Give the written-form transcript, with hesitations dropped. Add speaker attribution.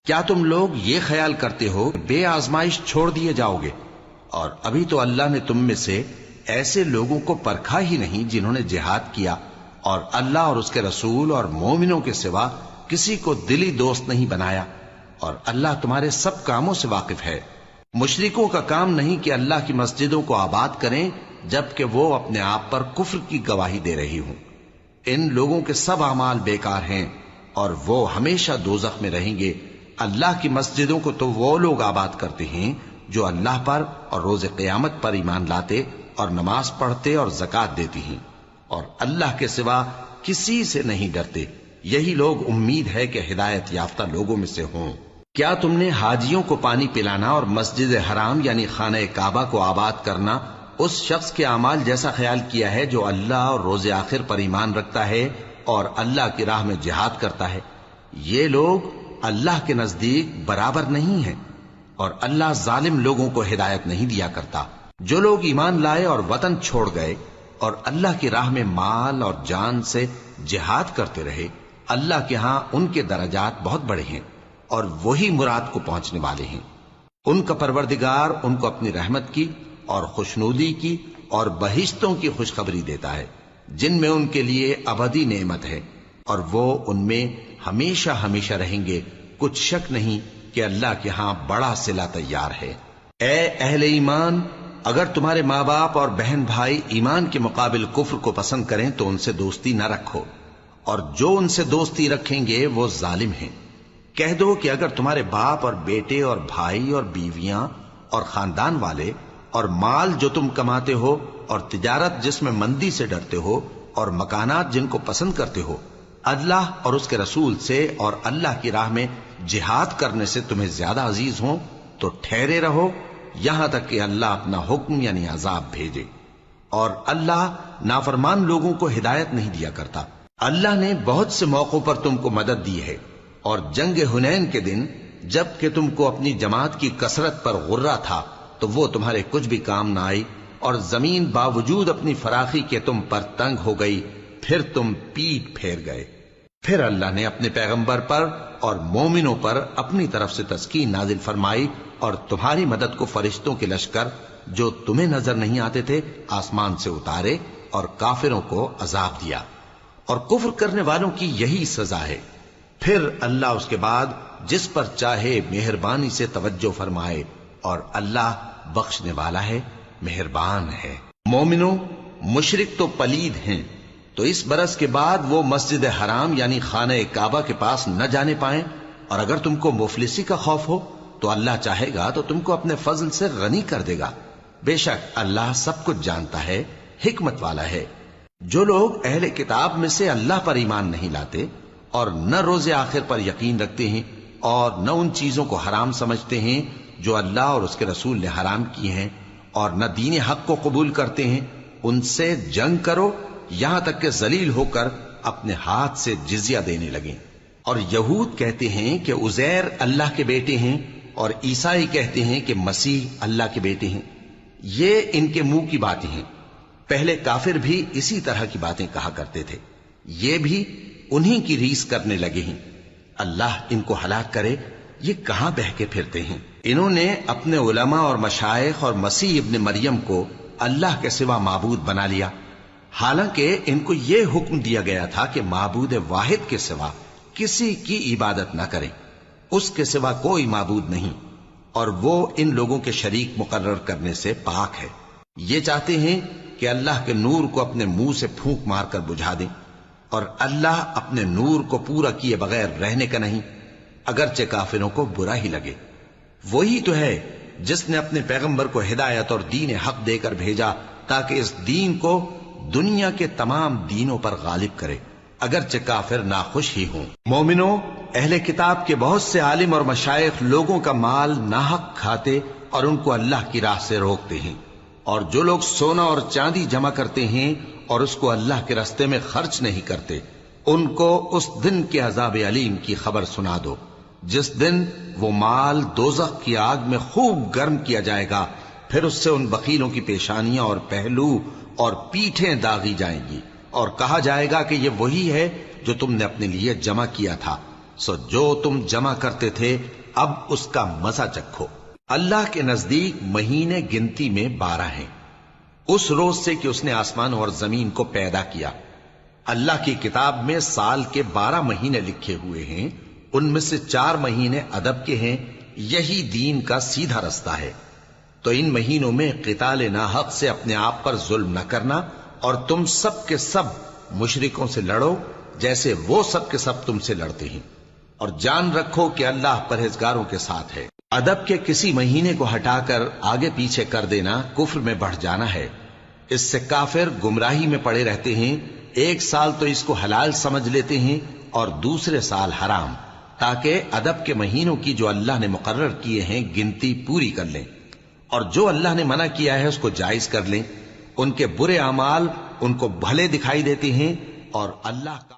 Speaker 1: کیا تم لوگ یہ خیال کرتے ہو کہ بے آزمائش چھوڑ دیے جاؤ گے؟ اور ابھی تو اللہ نے تم میں سے ایسے لوگوں کو پرکھا ہی نہیں جنہوں نے جہاد کیا، اور اللہ اور اس کے رسول اور مومنوں کے سوا کسی کو دلی دوست نہیں بنایا، اور اللہ تمہارے سب کاموں سے واقف ہے۔ مشرکوں کا کام نہیں کہ اللہ کی مسجدوں کو آباد کریں جبکہ وہ اپنے آپ پر کفر کی گواہی دے رہی ہوں۔ ان لوگوں کے سب اعمال بیکار ہیں اور وہ ہمیشہ دوزخ میں رہیں گے۔ اللہ کی مسجدوں کو تو وہ لوگ آباد کرتے ہیں جو اللہ پر اور روز قیامت پر ایمان لاتے اور نماز پڑھتے اور زکوٰۃ دیتی ہیں، اور اللہ کے سوا کسی سے نہیں ڈرتے۔ یہی لوگ امید ہے کہ ہدایت یافتہ لوگوں میں سے ہوں۔ کیا تم نے حاجیوں کو پانی پلانا اور مسجد حرام یعنی خانہ کعبہ کو آباد کرنا اس شخص کے اعمال جیسا خیال کیا ہے جو اللہ اور روز آخر پر ایمان رکھتا ہے اور اللہ کی راہ میں جہاد کرتا ہے؟ یہ لوگ اللہ کے نزدیک برابر نہیں ہیں، اور اللہ ظالم لوگوں کو ہدایت نہیں دیا کرتا۔ جو لوگ ایمان لائے اور وطن چھوڑ گئے اور اللہ کی راہ میں مال اور جان سے جہاد کرتے رہے، اللہ کے ہاں ان کے درجات بہت بڑے ہیں اور وہی مراد کو پہنچنے والے ہیں۔ ان کا پروردگار ان کو اپنی رحمت کی اور خوشنودی کی اور بہشتوں کی خوشخبری دیتا ہے جن میں ان کے لیے ابدی نعمت ہے، اور وہ ان میں ہمیشہ ہمیشہ رہیں گے۔ کچھ شک نہیں کہ اللہ کے ہاں بڑا صلہ تیار ہے۔ اے اہل ایمان، اگر تمہارے ماں باپ اور بہن بھائی ایمان کے مقابل کفر کو پسند کریں تو ان سے دوستی نہ رکھو، اور جو ان سے دوستی رکھیں گے وہ ظالم ہیں۔ کہہ دو کہ اگر تمہارے باپ اور بیٹے اور بھائی اور بیویاں اور خاندان والے اور مال جو تم کماتے ہو اور تجارت جس میں مندی سے ڈرتے ہو اور مکانات جن کو پسند کرتے ہو اللہ اور اس کے رسول سے اور اللہ کی راہ میں جہاد کرنے سے تمہیں زیادہ عزیز ہوں تو ٹھہرے رہو یہاں تک کہ اللہ اپنا حکم یعنی عذاب بھیجے، اور اللہ نافرمان لوگوں کو ہدایت نہیں دیا کرتا۔ اللہ نے بہت سے موقعوں پر تم کو مدد دی ہے، اور جنگ حنین کے دن جب کہ تم کو اپنی جماعت کی کثرت پر غرہ تھا تو وہ تمہارے کچھ بھی کام نہ آئی، اور زمین باوجود اپنی فراخی کے تم پر تنگ ہو گئی، پھر تم پیٹ پھیر گئے۔ پھر اللہ نے اپنے پیغمبر پر اور مومنوں پر اپنی طرف سے تسکین نازل فرمائی، اور تمہاری مدد کو فرشتوں کے لشکر جو تمہیں نظر نہیں آتے تھے آسمان سے اتارے، اور کافروں کو عذاب دیا، اور کفر کرنے والوں کی یہی سزا ہے۔ پھر اللہ اس کے بعد جس پر چاہے مہربانی سے توجہ فرمائے، اور اللہ بخشنے والا ہے، مہربان ہے۔ مومنوں، مشرک تو پلید ہیں، تو اس برس کے بعد وہ مسجد حرام یعنی خانہ کعبہ کے پاس نہ جانے پائیں، اور اگر تم کو مفلسی کا خوف ہو تو اللہ چاہے گا تو تم کو اپنے فضل سے غنی کر دے گا۔ بے شک اللہ سب کچھ جانتا ہے، حکمت والا ہے۔ جو لوگ اہل کتاب میں سے اللہ پر ایمان نہیں لاتے اور نہ روز آخر پر یقین رکھتے ہیں اور نہ ان چیزوں کو حرام سمجھتے ہیں جو اللہ اور اس کے رسول نے حرام کی ہیں، اور نہ دین حق کو قبول کرتے ہیں، ان سے جنگ کرو یہاں تک کہ ذلیل ہو کر اپنے ہاتھ سے جزیہ دینے لگیں۔ اور یہود کہتے ہیں کہ عزیر اللہ کے بیٹے ہیں، اور عیسائی کہتے ہیں کہ مسیح اللہ کے بیٹے ہیں۔ یہ ان کے منہ کی باتیں ہیں، پہلے کافر بھی اسی طرح کی باتیں کہا کرتے تھے، یہ بھی انہی کی ریس کرنے لگے ہیں۔ اللہ ان کو ہلاک کرے، یہ کہاں بہہ کے پھرتے ہیں۔ انہوں نے اپنے علماء اور مشائخ اور مسیح ابن مریم کو اللہ کے سوا معبود بنا لیا، حالانکہ ان کو یہ حکم دیا گیا تھا کہ معبود واحد کے سوا کسی کی عبادت نہ کریں، اس کے سوا کوئی معبود نہیں، اور وہ ان لوگوں کے شریک مقرر کرنے سے پاک ہے۔ یہ چاہتے ہیں کہ اللہ کے نور کو اپنے منہ سے پھونک مار کر بجھا دیں، اور اللہ اپنے نور کو پورا کیے بغیر رہنے کا نہیں، اگرچہ کافروں کو برا ہی لگے۔ وہی تو ہے جس نے اپنے پیغمبر کو ہدایت اور دین حق دے کر بھیجا تاکہ اس دین کو دنیا کے تمام دینوں پر غالب کرے، اگرچہ کافر ناخوش ہی ہوں۔ مومنوں، اہل کتاب کے بہت سے عالم اور مشائخ لوگوں کا مال ناحق کھاتے اور ان کو اللہ کی راہ سے روکتے ہیں، اور جو لوگ سونا اور چاندی جمع کرتے ہیں اور اس کو اللہ کے راستے میں خرچ نہیں کرتے، ان کو اس دن کے عذاب علیم کی خبر سنا دو، جس دن وہ مال دوزخ کی آگ میں خوب گرم کیا جائے گا، پھر اس سے ان بخیلوں کی پیشانیاں اور پہلو اور پیٹھیں داغی جائیں گی، اور کہا جائے گا کہ یہ وہی ہے جو تم نے اپنے لیے جمع کیا تھا، سو جو تم جمع کرتے تھے اب اس کا مزہ چکھو۔ اللہ کے نزدیک مہینے گنتی میں 12 ہیں، اس روز سے کہ اس نے آسمان اور زمین کو پیدا کیا۔ اللہ کی کتاب میں سال کے 12 مہینے لکھے ہوئے ہیں، ان میں سے 4 مہینے ادب کے ہیں، یہی دین کا سیدھا رستہ ہے۔ تو ان مہینوں میں قتال ناحق سے اپنے آپ پر ظلم نہ کرنا، اور تم سب کے سب مشرکوں سے لڑو جیسے وہ سب کے سب تم سے لڑتے ہیں، اور جان رکھو کہ اللہ پرہیزگاروں کے ساتھ ہے۔ ادب کے کسی مہینے کو ہٹا کر آگے پیچھے کر دینا کفر میں بڑھ جانا ہے، اس سے کافر گمراہی میں پڑے رہتے ہیں۔ ایک سال تو اس کو حلال سمجھ لیتے ہیں اور دوسرے سال حرام، تاکہ ادب کے مہینوں کی جو اللہ نے مقرر کیے ہیں گنتی پوری کر لیں، اور جو اللہ نے منع کیا ہے اس کو جائز کر لیں۔ ان کے برے اعمال ان کو بھلے دکھائی دیتے ہیں اور اللہ کا